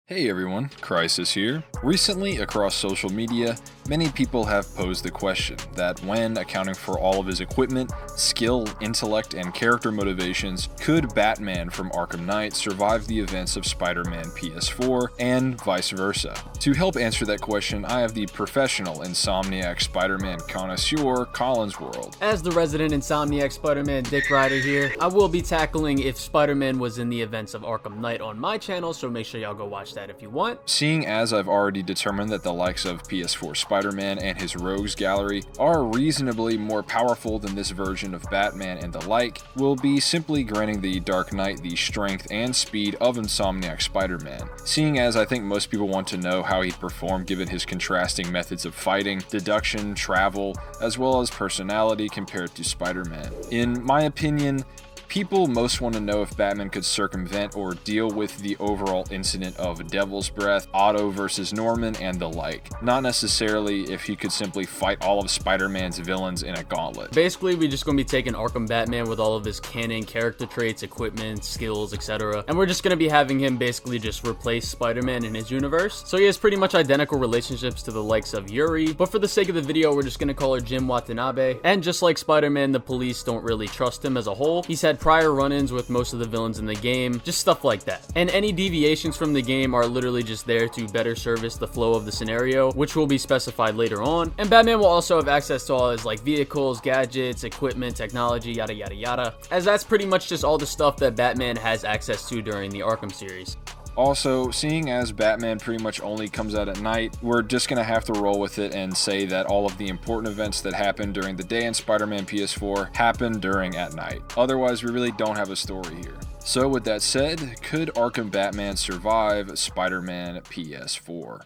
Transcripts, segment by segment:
Hey everyone, Crisis here. Recently, across social media, many people have posed the question that when accounting for all of his equipment, skill, intellect, and character motivations, could Batman from Arkham Knight survive the events of Spider-Man PS4 and vice versa? To help answer that question, I have the professional Insomniac Spider-Man connoisseur, Collinsworld. As the resident Insomniac Spider-Man Dick Rider here, I will be tackling if Spider-Man was in the events of Arkham Knight on my channel, so make sure y'all go watch that if you want. Seeing as I've already determined that the likes of PS4 Spider-Man and his Rogues Gallery are reasonably more powerful than this version of Batman and the like, we'll be simply granting the Dark Knight the strength and speed of Insomniac Spider-Man. Seeing as I think most people want to know how he'd perform given his contrasting methods of fighting, deduction, travel, as well as personality compared to Spider-Man. In my opinion, people most want to know if Batman could circumvent or deal with the overall incident of Devil's Breath, Otto versus Norman, and the like. Not necessarily if he could simply fight all of Spider-Man's villains in a gauntlet. Basically, we're just going to be taking Arkham Batman with all of his canon character traits, equipment, skills, etc. And we're just going to be having him basically just replace Spider-Man in his universe. So he has pretty much identical relationships to the likes of Yuri, but for the sake of the video, we're just going to call her Jim Watanabe. And just like Spider-Man, the police don't really trust him as a whole. He's had prior run-ins with most of the villains in the game, just stuff like that. And any deviations from the game are literally just there to better service the flow of the scenario, which will be specified later on. And Batman will also have access to all his vehicles, gadgets, equipment, technology, yada yada yada, as that's pretty much just all the stuff that Batman has access to during the Arkham series. Also, seeing as Batman pretty much only comes out at night, we're just gonna have to roll with it and say that all of the important events that happened during the day in Spider-Man PS4 happened during at night. Otherwise, we really don't have a story here. So with that said, could Arkham Batman survive Spider-Man PS4?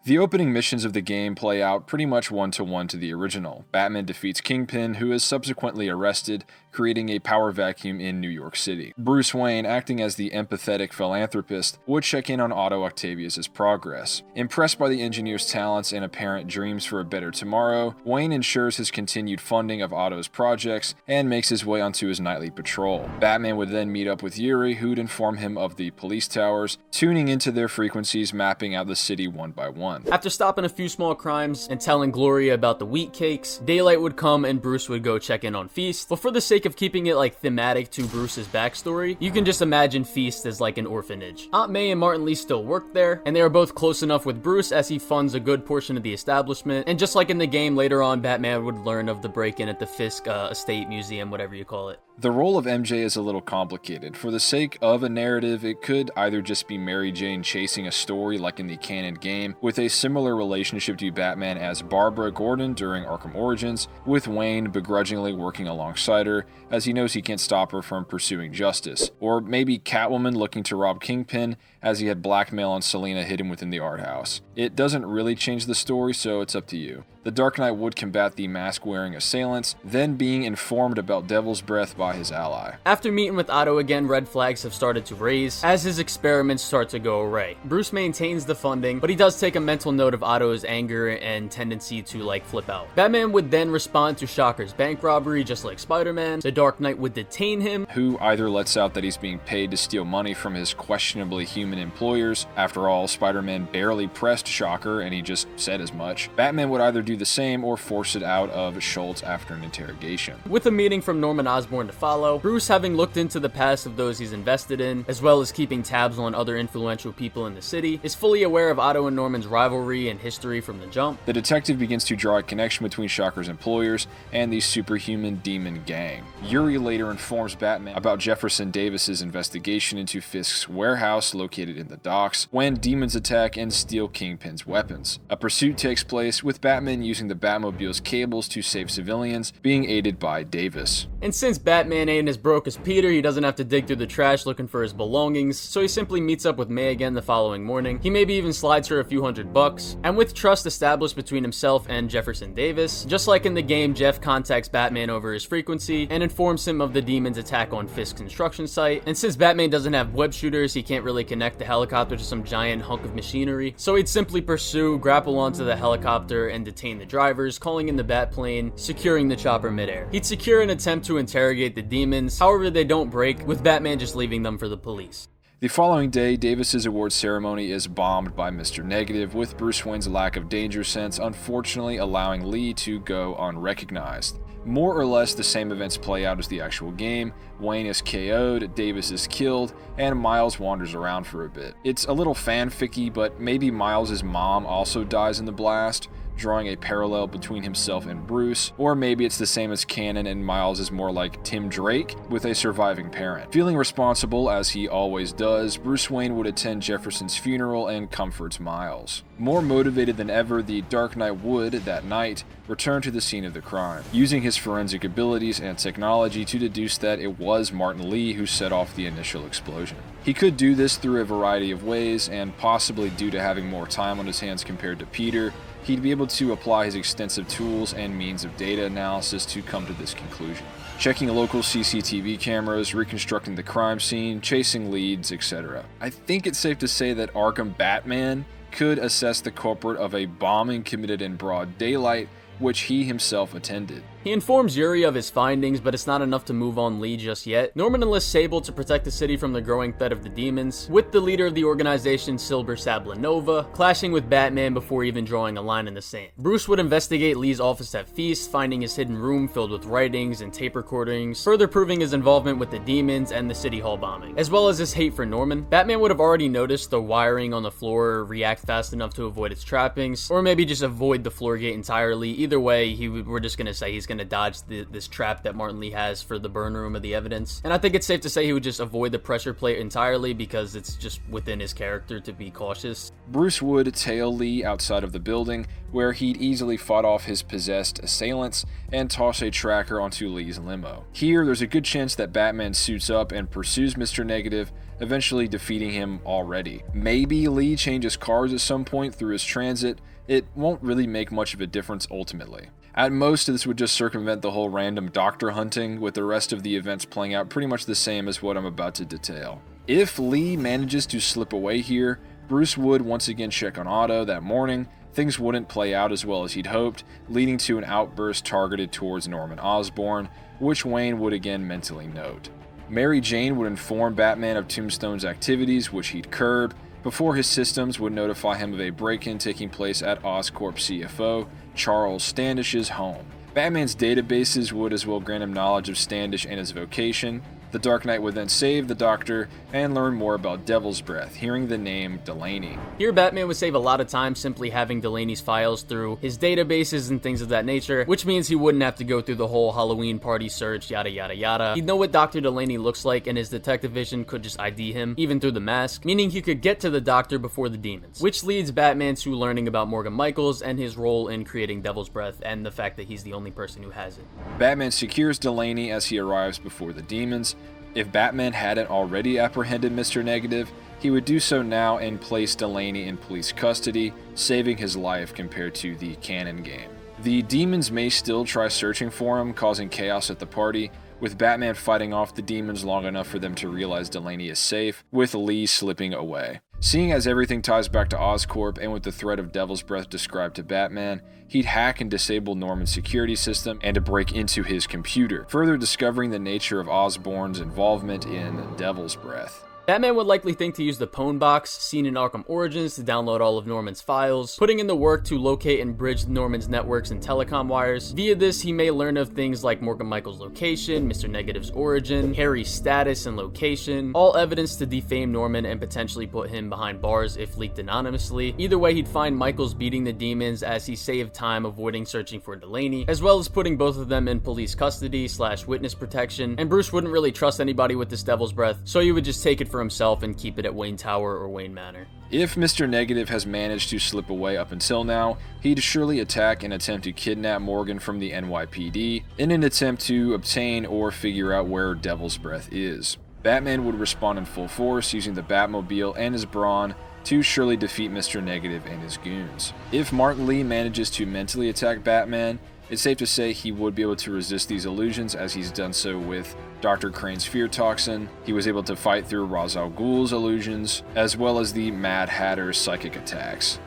The opening missions of the game play out pretty much one-to-one to the original. Batman defeats Kingpin, who is subsequently arrested, creating a power vacuum in New York City. Bruce Wayne, acting as the empathetic philanthropist, would check in on Otto Octavius' progress. Impressed by the engineer's talents and apparent dreams for a better tomorrow, Wayne ensures his continued funding of Otto's projects and makes his way onto his nightly patrol. Batman would then meet up with Yuri, who'd inform him of the police towers, tuning into their frequencies, mapping out the city one by one. After stopping a few small crimes and telling Gloria about the wheat cakes, daylight would come and Bruce would go check in on Feast. But for the sake of keeping it thematic to Bruce's backstory, you can just imagine Feast as an orphanage. Aunt May and Martin Lee still work there, and they are both close enough with Bruce as he funds a good portion of the establishment. And just like in the game, later on Batman would learn of the break-in at the Fisk Estate Museum, whatever you call it. The role of MJ is a little complicated. For the sake of a narrative, it could either just be Mary Jane chasing a story like in the canon game, with a similar relationship to Batman as Barbara Gordon during Arkham Origins, with Wayne begrudgingly working alongside her, as he knows he can't stop her from pursuing justice. Or maybe Catwoman looking to rob Kingpin, as he had blackmail on Selina hidden within the art house. It doesn't really change the story, so it's up to you. The Dark Knight would combat the mask-wearing assailants, then being informed about Devil's Breath by his ally. After meeting with Otto again, red flags have started to raise as his experiments start to go awry. Bruce maintains the funding, but he does take a mental note of Otto's anger and tendency to flip out. Batman would then respond to Shocker's bank robbery just like Spider-Man. The Dark Knight would detain him, who either lets out that he's being paid to steal money from his questionably human employers. After all, Spider-Man barely pressed Shocker and he just said as much. Batman would either do the same or force it out of Schultz after an interrogation. With a meeting from Norman Osborn to follow, Bruce, having looked into the past of those he's invested in, as well as keeping tabs on other influential people in the city, is fully aware of Otto and Norman's rivalry and history from the jump. The detective begins to draw a connection between Shocker's employers and the superhuman demon gang. Yuri later informs Batman about Jefferson Davis's investigation into Fisk's warehouse located in the docks, when demons attack and steal Kingpin's weapons. A pursuit takes place, with Batman using the Batmobile's cables to save civilians, being aided by Davis. And since Batman ain't as broke as Peter, he doesn't have to dig through the trash looking for his belongings, so he simply meets up with May again the following morning. He maybe even slides her a few $100, and with trust established between himself and Jefferson Davis, just like in the game, Jeff contacts Batman over his frequency and informs him of the demon's attack on Fisk's construction site. And since Batman doesn't have web shooters, he can't really connect the helicopter to some giant hunk of machinery, so he'd simply pursue, grapple onto the helicopter, and detain impersonating the drivers, calling in the Batplane, securing the chopper midair. He'd secure an attempt to interrogate the demons, however they don't break, with Batman just leaving them for the police. The following day, Davis's award ceremony is bombed by Mr. Negative, with Bruce Wayne's lack of danger sense unfortunately allowing Lee to go unrecognized. More or less the same events play out as the actual game. Wayne is KO'd, Davis is killed, and Miles wanders around for a bit. It's a little fanficky, but maybe Miles' mom also dies in the blast, drawing a parallel between himself and Bruce, or maybe it's the same as canon and Miles is more like Tim Drake with a surviving parent. Feeling responsible, as he always does, Bruce Wayne would attend Jefferson's funeral and comforts Miles. More motivated than ever, the Dark Knight would, that night, return to the scene of the crime, using his forensic abilities and technology to deduce that it was Martin Lee who set off the initial explosion. He could do this through a variety of ways, and possibly due to having more time on his hands compared to Peter, he'd be able to apply his extensive tools and means of data analysis to come to this conclusion. Checking local CCTV cameras, reconstructing the crime scene, chasing leads, etc. I think it's safe to say that Arkham Batman could assess the culprit of a bombing committed in broad daylight, which he himself attended. He informs Yuri of his findings, but it's not enough to move on Lee just yet. Norman enlists Sable to protect the city from the growing threat of the demons, with the leader of the organization, Silver Sablanova, clashing with Batman before even drawing a line in the sand. Bruce would investigate Lee's office at Feast, finding his hidden room filled with writings and tape recordings, further proving his involvement with the demons and the City Hall bombing, as well as his hate for Norman. Batman would have already noticed the wiring on the floor react fast enough to avoid its trappings, or maybe just avoid the floor gate entirely. Either way, we're just gonna say he's gonna dodge this trap that Martin Lee has for the burn room of the evidence. And I think it's safe to say he would just avoid the pressure plate entirely because it's just within his character to be cautious. Bruce would tail Lee outside of the building, where he'd easily fought off his possessed assailants and toss a tracker onto Lee's limo. Here, there's a good chance that Batman suits up and pursues Mr. Negative, eventually defeating him already. Maybe Lee changes cars at some point through his transit. It won't really make much of a difference ultimately. At most, this would just circumvent the whole random doctor hunting, with the rest of the events playing out pretty much the same as what I'm about to detail. If Lee manages to slip away here, Bruce would once again check on Otto that morning. Things wouldn't play out as well as he'd hoped, leading to an outburst targeted towards Norman Osborn, which Wayne would again mentally note. Mary Jane would inform Batman of Tombstone's activities, which he'd curb, before his systems would notify him of a break-in taking place at Oscorp CFO Charles Standish's home. Batman's databases would as well grant him knowledge of Standish and his vocation. The Dark Knight would then save the Doctor and learn more about Devil's Breath, hearing the name Delaney. Here, Batman would save a lot of time simply having Delaney's files through his databases and things of that nature, which means he wouldn't have to go through the whole Halloween party search, yada yada yada. He'd know what Dr. Delaney looks like, and his detective vision could just ID him, even through the mask, meaning he could get to the Doctor before the demons, which leads Batman to learning about Morgan Michaels and his role in creating Devil's Breath, and the fact that he's the only person who has it. Batman secures Delaney as he arrives before the demons. If Batman hadn't already apprehended Mr. Negative, he would do so now and place Delaney in police custody, saving his life compared to the canon game. The demons may still try searching for him, causing chaos at the party, with Batman fighting off the demons long enough for them to realize Delaney is safe, with Lee slipping away. Seeing as everything ties back to Oscorp and with the threat of Devil's Breath described to Batman, he'd hack and disable Norman's security system and to break into his computer, further discovering the nature of Osborn's involvement in Devil's Breath. Batman would likely think to use the Pwn box seen in Arkham Origins to download all of Norman's files, putting in the work to locate and bridge Norman's networks and telecom wires. Via this, he may learn of things like Morgan Michaels' location, Mr. Negative's origin, Harry's status and location, all evidence to defame Norman and potentially put him behind bars if leaked anonymously. Either way, he'd find Michaels beating the demons as he saved time avoiding searching for Delaney, as well as putting both of them in police custody / witness protection, and Bruce wouldn't really trust anybody with this Devil's Breath, so he would just take it for himself and keep it at Wayne Tower or Wayne Manor. If Mr. Negative has managed to slip away up until now, he'd surely attack and attempt to kidnap Morgan from the NYPD in an attempt to obtain or figure out where Devil's Breath is. Batman would respond in full force using the Batmobile and his brawn to surely defeat Mr. Negative and his goons. If Martin Lee manages to mentally attack Batman, it's safe to say he would be able to resist these illusions, as he's done so with Dr. Crane's fear toxin. He was able to fight through Ra's al Ghul's illusions, as well as the Mad Hatter's psychic attacks.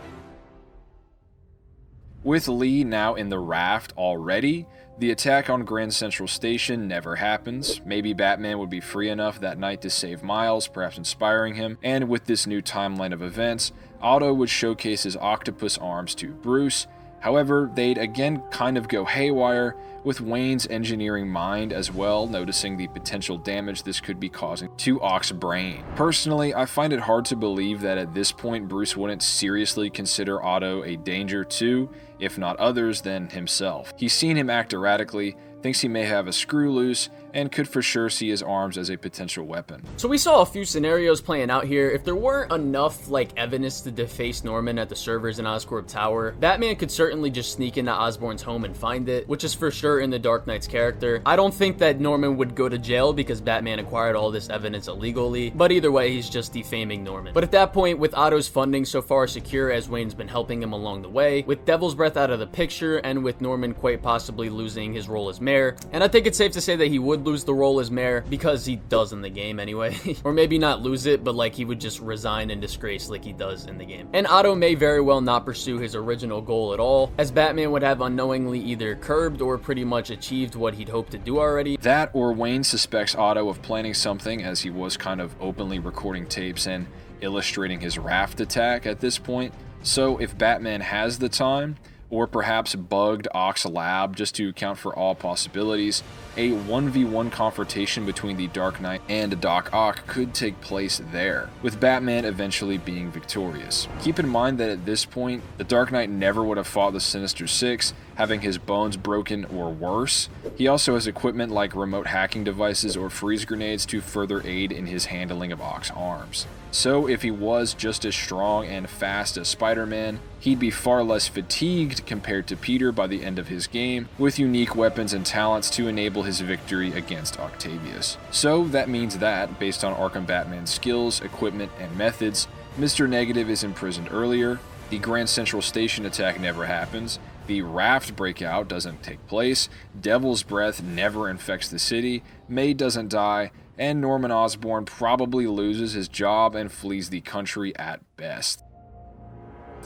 With Lee now in the raft already, the attack on Grand Central Station never happens. Maybe Batman would be free enough that night to save Miles, perhaps inspiring him, and with this new timeline of events, Otto would showcase his octopus arms to Bruce. However, they'd again kind of go haywire, with Wayne's engineering mind as well noticing the potential damage this could be causing to Oc's brain. Personally, I find it hard to believe that at this point Bruce wouldn't seriously consider Otto a danger to, if not others, than himself. He's seen him act erratically, thinks he may have a screw loose, and could for sure see his arms as a potential weapon. So we saw a few scenarios playing out here. If there weren't enough evidence to deface Norman at the servers in Oscorp Tower, Batman could certainly just sneak into Osborn's home and find it, which is for sure in the Dark Knight's character. I don't think that Norman would go to jail because Batman acquired all this evidence illegally, but either way, he's just defaming Norman. But at that point, with Otto's funding so far secure as Wayne's been helping him along the way, with Devil's Breath out of the picture, and with Norman quite possibly losing his role as mayor, and I think it's safe to say that he would lose the role as mayor, because he does in the game anyway. Or maybe not lose it, but he would just resign in disgrace like he does in the game. And Otto may very well not pursue his original goal at all, as Batman would have unknowingly either curbed or pretty much achieved what he'd hoped to do already. That, or Wayne suspects Otto of planning something, as he was kind of openly recording tapes and illustrating his raft attack at this point. So if Batman has the time, or perhaps bugged Oc's lab just to account for all possibilities, a 1v1 confrontation between the Dark Knight and Doc Ock could take place there, with Batman eventually being victorious. Keep in mind that at this point, the Dark Knight never would have fought the Sinister Six, having his bones broken or worse. He also has equipment like remote hacking devices or freeze grenades to further aid in his handling of Oc's arms. So if he was just as strong and fast as Spider-Man, he'd be far less fatigued compared to Peter by the end of his game, with unique weapons and talents to enable his victory against Octavius. So that means that, based on Arkham Batman's skills, equipment, and methods, Mr. Negative is imprisoned earlier, the Grand Central Station attack never happens, the raft breakout doesn't take place, Devil's Breath never infects the city, May doesn't die, and Norman Osborn probably loses his job and flees the country at best.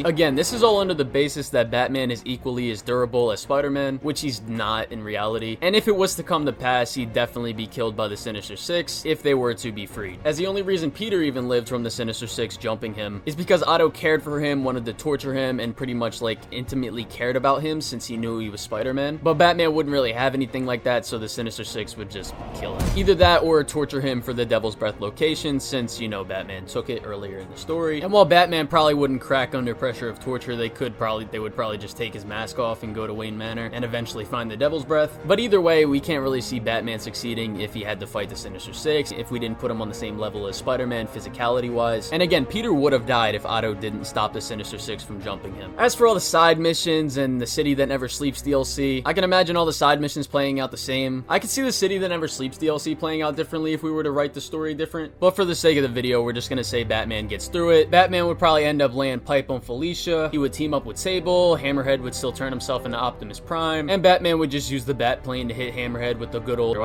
Again, this is all under the basis that Batman is equally as durable as Spider-Man, which he's not in reality. And if it was to come to pass, he'd definitely be killed by the Sinister Six if they were to be freed. As the only reason Peter even lived from the Sinister Six jumping him is because Otto cared for him, wanted to torture him, and pretty much intimately cared about him since he knew he was Spider-Man. But Batman wouldn't really have anything like that, so the Sinister Six would just kill him. Either that or torture him for the Devil's Breath location, since, Batman took it earlier in the story. And while Batman probably wouldn't crack under pressure of torture, they would probably just take his mask off and go to Wayne Manor and eventually find the Devil's Breath. But either way, we can't really see Batman succeeding if he had to fight the Sinister Six, if we didn't put him on the same level as Spider-Man physicality wise. And again, Peter would have died if Otto didn't stop the Sinister Six from jumping him. As for all the side missions and the City That Never Sleeps DLC, I can imagine all the side missions playing out the same. I could see the City That Never Sleeps DLC playing out differently if we were to write the story different. But for the sake of the video, we're just gonna say Batman gets through it. Batman would probably end up laying pipe on Felicia. He would team up with Sable, Hammerhead would still turn himself into Optimus Prime, and Batman would just use the bat plane to hit Hammerhead with the good old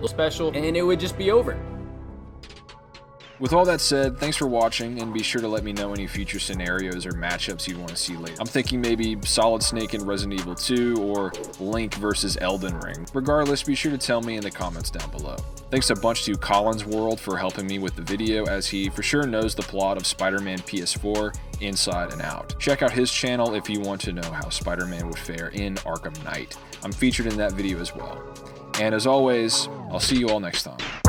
special, and it would just be over. With all that said, thanks for watching, and be sure to let me know any future scenarios or matchups you want to see later. I'm thinking maybe Solid Snake in Resident Evil 2, or Link versus Elden Ring. Regardless, be sure to tell me in the comments down below. Thanks a bunch to Collins World for helping me with the video, as he for sure knows the plot of Spider-Man PS4 inside and out. Check out his channel if you want to know how Spider-Man would fare in Arkham Knight. I'm featured in that video as well. And as always, I'll see you all next time.